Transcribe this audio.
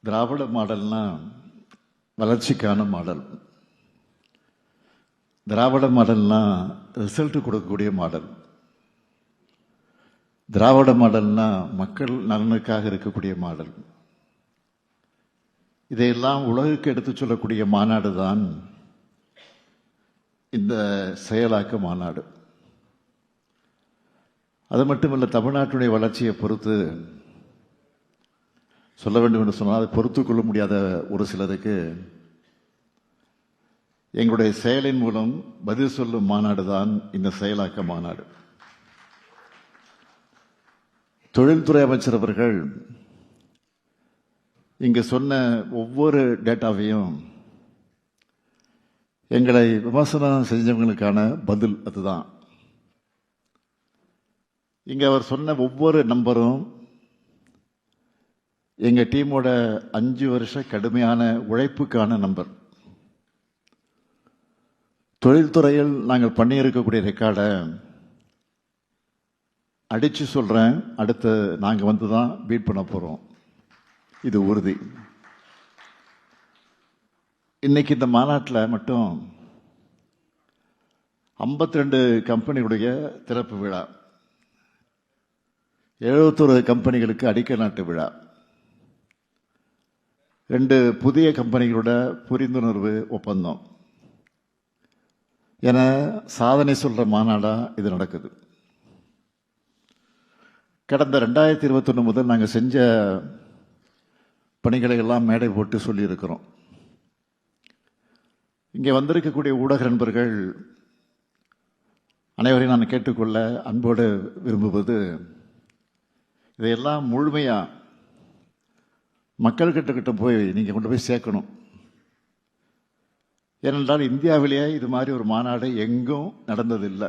திராவிட மாடல்னா வளர்ச்சிக்கான மாடல். திராவிட மாடல்னா ரிசல்ட் கொடுக்கக்கூடிய மாடல். திராவிட மாடல்னா மக்கள் நலனுக்காக இருக்கக்கூடிய மாடல். இதையெல்லாம் உலகுக்கு எடுத்து சொல்லக்கூடிய மாநாடு தான் இந்த செயலாக்க மாநாடு. அது மட்டுமல்ல, தமிழ்நாட்டுடைய வளர்ச்சியை பொறுத்து சொல்ல வேண்டும் என்று சொன்னால், அதை பொறுத்து கொள்ள முடியாத ஒரு சிலருக்கு எங்களுடைய செயலின் மூலம் பதில் சொல்லும் மாநாடு தான் இந்த செயலாக்க மாநாடு. தொழில்துறை அமைச்சர் அவர்கள் இங்கு சொன்ன ஒவ்வொரு டேட்டாவையும் எங்களை விமர்சனம் செஞ்சவங்களுக்கான பதில் அதுதான். இங்க அவர் சொன்ன ஒவ்வொரு நம்பரும் எங்க டீமோட 5 வருஷ கடுமையான உழைப்புக்கான நம்பர். தொழில்துறையில் நாங்கள் பண்ணியிருக்கக்கூடிய ரெக்கார்டை அடிச்சு சொல்றேன், அடுத்து நாங்க வந்து தான் பீட் பண்ண போறோம். இது உறுதி. இன்னைக்கு இந்த மாநாட்டில் மட்டும் 52 கம்பெனிகளுடைய திறப்பு விழா, 71 கம்பெனிகளுக்கு அடிக்கல் நாட்டு விழா, 2 புதிய கம்பெனிகளோட புரிந்துணர்வு ஒப்பந்தம் என சாதனை சொல்ற மாநாடா இது நடக்குது. கடந்த 2021 முதல் நாங்கள் செஞ்ச பணிகளை எல்லாம் மேடை போட்டு சொல்லியிருக்கிறோம். இங்கே வந்திருக்கக்கூடிய ஊடக நண்பர்கள் அனைவரையும் நான் கேட்டுக்கொள்ள அன்போடு விரும்புவது, இதையெல்லாம் முழுமையா மக்கள் கிட்ட போய் நீங்க கொண்டு போய் சேர்க்கணும். ஏனென்றால் இந்தியாவிலேயே இது மாதிரி ஒரு மாநாடு எங்கும் நடந்ததில்லை.